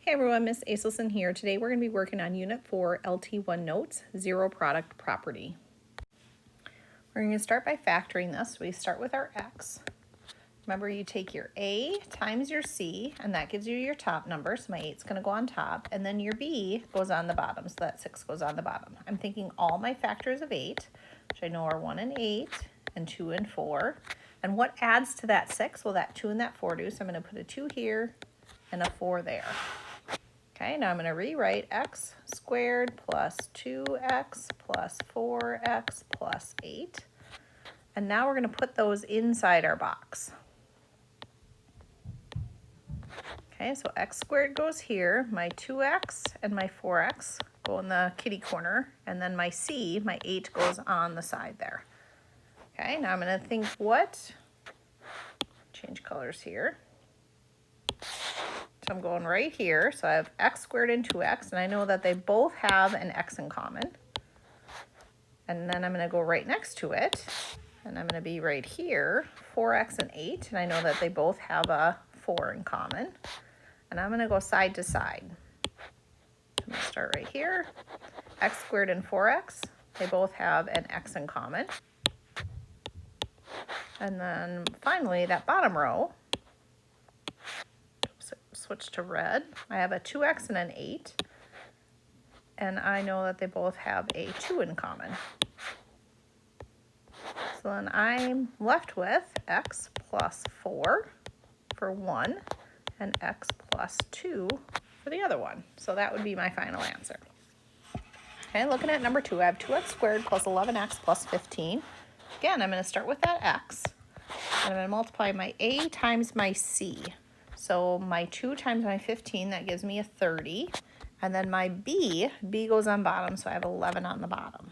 Hey everyone, Miss Aselson here. Today we're going to be working on Unit 4 LT1 Notes, Zero Product Property. We're going to start by factoring this. We start with our x. Remember, you take your a times your c, and that gives you your top number, so my 8's going to go on top, and then your b goes on the bottom, so that 6 goes on the bottom. I'm thinking all my factors of 8, which I know are 1 and 8, and 2 and 4. And what adds to that 6? Well, that 2 and that 4 do, so I'm going to put a 2 here and a 4 there. Okay, now I'm going to rewrite x squared plus 2x plus 4x plus 8. And now we're going to put those inside our box. Okay, so x squared goes here, my 2x and my 4x go in the kitty corner, and then my c, my 8, goes on the side there. Okay, now I'm going to think change colors here. So I'm going right here, so I have x squared and 2x, and I know that they both have an x in common. And then I'm going to go right next to it, and I'm going to be right here, 4x and 8, and I know that they both have a 4 in common. And I'm going to go side to side. I'm going to start right here, x squared and 4x, they both have an x in common. And then finally, that bottom row, switch to red, I have a 2x and an 8, and I know that they both have a 2 in common. So then I'm left with x plus 4 for one and x plus 2 for the other one. So that would be my final answer. Okay, looking at number 2, I have 2x squared plus 11x plus 15. Again, I'm going to start with that x, and I'm going to multiply my a times my c. So my 2 times my 15, that gives me a 30. And then my b goes on bottom, so I have 11 on the bottom.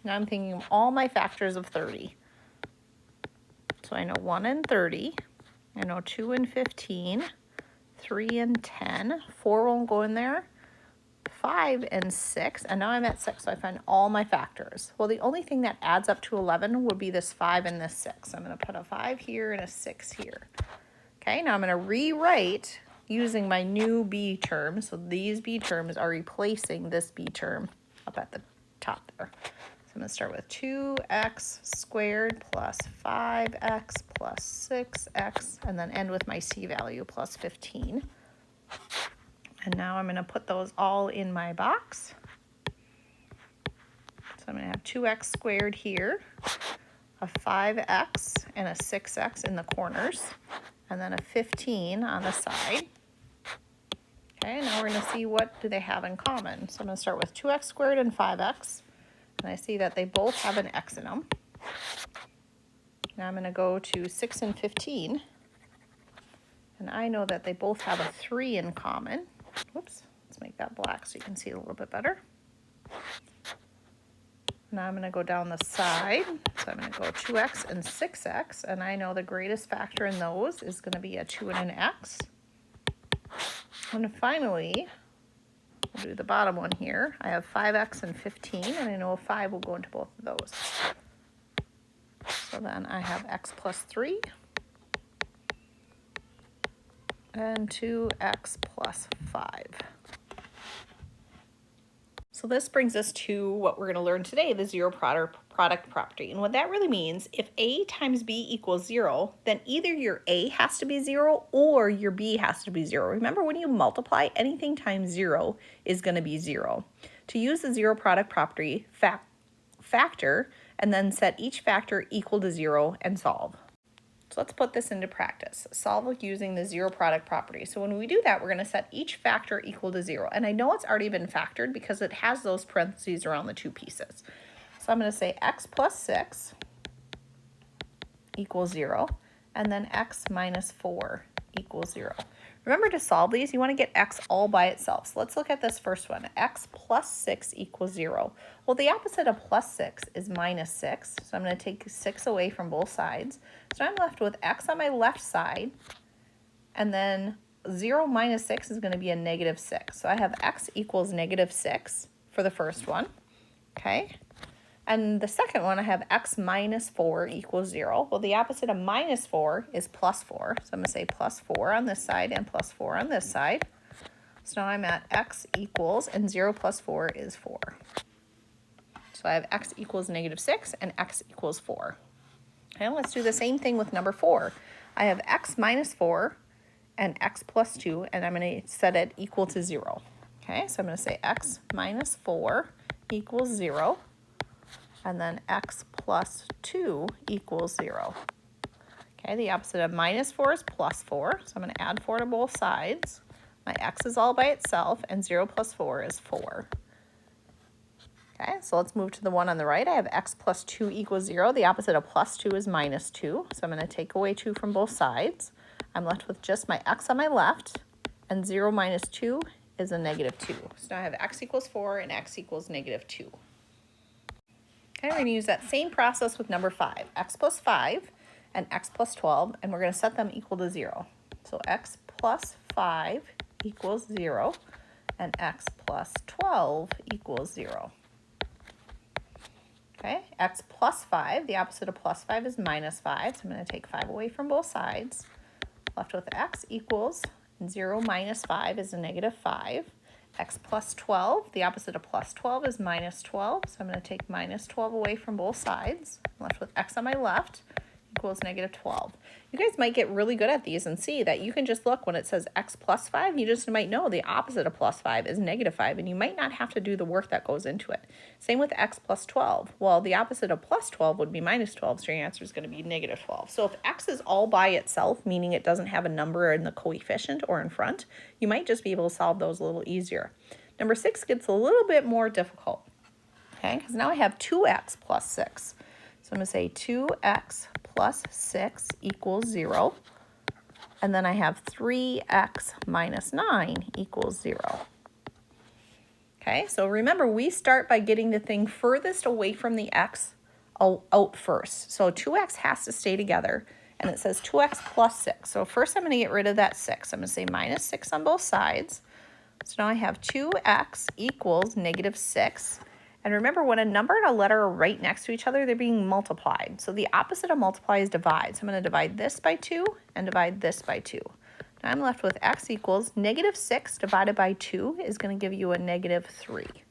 Now I'm thinking of all my factors of 30. So I know 1 and 30. I know 2 and 15. 3 and 10. 4 won't go in there. 5 and 6. And now I'm at 6, so I find all my factors. Well, the only thing that adds up to 11 would be this 5 and this 6. I'm going to put a 5 here and a 6 here. Okay, now I'm going to rewrite using my new b term. So these b terms are replacing this b term up at the top there. So I'm going to start with 2x squared plus 5x plus 6x, and then end with my c value plus 15. And now I'm going to put those all in my box. So I'm going to have 2x squared here, a 5x and a 6x in the corners, and then a 15 on the side. Okay, now we're going to see what do they have in common. So I'm going to start with 2x squared and 5x, and I see that they both have an x in them. Now I'm going to go to 6 and 15, and I know that they both have a 3 in common. Whoops, let's make that black so you can see it a little bit better. Now I'm going to go down the side, so I'm going to go 2x and 6x, and I know the greatest factor in those is going to be a 2 and an x. And finally, we'll do the bottom one here. I have 5x and 15, and I know a 5 will go into both of those. So then I have x plus 3 and 2x plus 5. So this brings us to what we're going to learn today, the zero product property. And what that really means, if a times b equals 0, then either your a has to be 0 or your b has to be 0. Remember, when you multiply, anything times 0 is going to be 0. To use the zero product property, factor, and then set each factor equal to 0 and solve. So let's put this into practice. Solve using the zero product property. So when we do that, we're going to set each factor equal to 0. And I know it's already been factored because it has those parentheses around the two pieces. So I'm going to say x plus 6 equals 0, and then x minus 4 equals 0. Remember, to solve these, you want to get x all by itself. So let's look at this first one. X plus 6 equals 0. Well, the opposite of plus 6 is minus 6. So I'm going to take 6 away from both sides. So I'm left with x on my left side, and then 0 minus 6 is going to be a negative 6. So I have x equals negative 6 for the first one. Okay. And the second one, I have x minus 4 equals 0. Well, the opposite of minus 4 is plus 4. So I'm going to say plus 4 on this side and plus 4 on this side. So now I'm at x equals, and 0 plus 4 is 4. So I have x equals -6 and x equals 4. Okay, let's do the same thing with number 4. I have x minus 4 and x plus 2, and I'm going to set it equal to 0. Okay, so I'm going to say x minus 4 equals 0, and then x plus 2 equals 0. Okay, the opposite of minus 4 is plus 4, so I'm going to add 4 to both sides. My x is all by itself, and 0 plus 4 is 4. Okay, so let's move to the one on the right. I have x plus 2 equals 0. The opposite of plus 2 is minus 2, so I'm going to take away 2 from both sides. I'm left with just my x on my left, and 0 minus 2 is a -2. So now I have x equals 4 and x equals -2. Okay, we're going to use that same process with number 5, x plus 5 and x plus 12, and we're going to set them equal to 0. So x plus 5 equals 0, and x plus 12 equals 0. Okay, x plus 5, the opposite of plus 5 is minus 5, so I'm going to take 5 away from both sides. Left with x equals 0 minus 5 is a -5. X plus 12, the opposite of plus 12 is minus 12, so I'm going to take minus 12 away from both sides. I'm left with x on my left equals -12. You guys might get really good at these and see that you can just look when it says x plus 5, you just might know the opposite of plus 5 is -5, and you might not have to do the work that goes into it. Same with x plus 12. Well, the opposite of plus 12 would be minus 12, so your answer is going to be -12. So if x is all by itself, meaning it doesn't have a number in the coefficient or in front, you might just be able to solve those a little easier. Number 6 gets a little bit more difficult, okay, because now I have 2x plus 6. So I'm going to say 2x plus 6 equals 0. And then I have 3x minus 9 equals 0. Okay, so remember, we start by getting the thing furthest away from the x out first. So 2x has to stay together, and it says 2x plus 6. So first I'm going to get rid of that 6. I'm going to say minus 6 on both sides. So now I have 2x equals -6. And remember, when a number and a letter are right next to each other, they're being multiplied. So the opposite of multiply is divide. So I'm going to divide this by 2 and divide this by 2. Now I'm left with x equals -6 divided by 2 is going to give you a -3.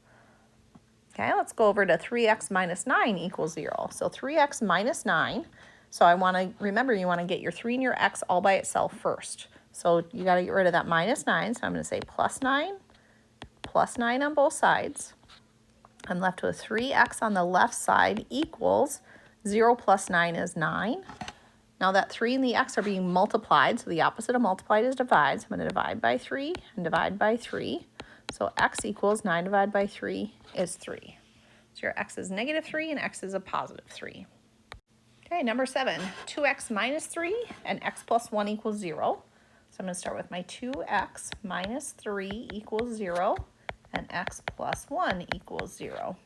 Okay, let's go over to 3x minus 9 equals 0. So 3x minus 9. So I want to, remember, you want to get your 3 and your x all by itself first. So you got to get rid of that -9. So I'm going to say plus 9 on both sides. I'm left with 3x on the left side equals 0 plus 9 is 9. Now that 3 and the x are being multiplied, so the opposite of multiplied is divide. So I'm going to divide by 3 and divide by 3. So x equals 9 divided by 3 is 3. So your x is -3 and x is a +3. Okay, number 7, 2x minus 3 and x plus 1 equals 0. So I'm going to start with my 2x minus 3 equals 0. And x plus 1 equals 0.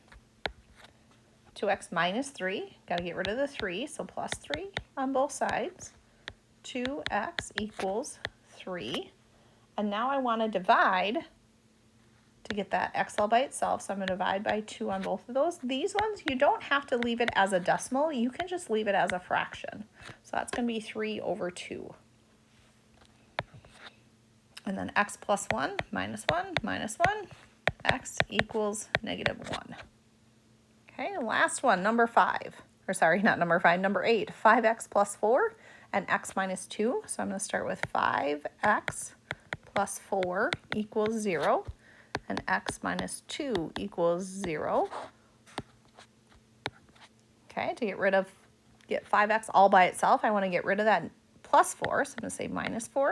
2x minus 3, got to get rid of the 3, so plus 3 on both sides. 2x equals 3. And now I want to divide to get that x all by itself, so I'm going to divide by 2 on both of those. These ones, you don't have to leave it as a decimal, you can just leave it as a fraction. So that's going to be 3 over 2. And then x plus 1 minus 1 minus 1. X equals -1. Okay, last one, number 5. Or sorry, not number 5, number 8. 5x plus 4 and x minus 2. So I'm going to start with 5x plus 4 equals 0. And x minus 2 equals 0. Okay, to get 5x all by itself, I want to get rid of that plus 4. So I'm going to say minus 4.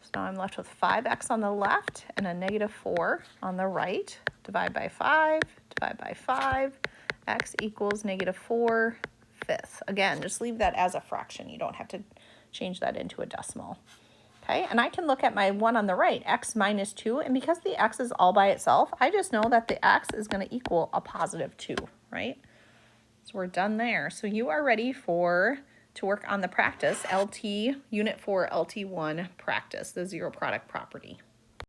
So now I'm left with 5x on the left and a -4 on the right. Divide by 5, divide by 5. X equals -4/5. Again, just leave that as a fraction. You don't have to change that into a decimal. Okay, and I can look at my one on the right, x minus 2, and because the x is all by itself, I just know that the x is going to equal a +2, right? So we're done there. So you are ready to work on the practice, LT, Unit 4, LT1 practice, the zero product property.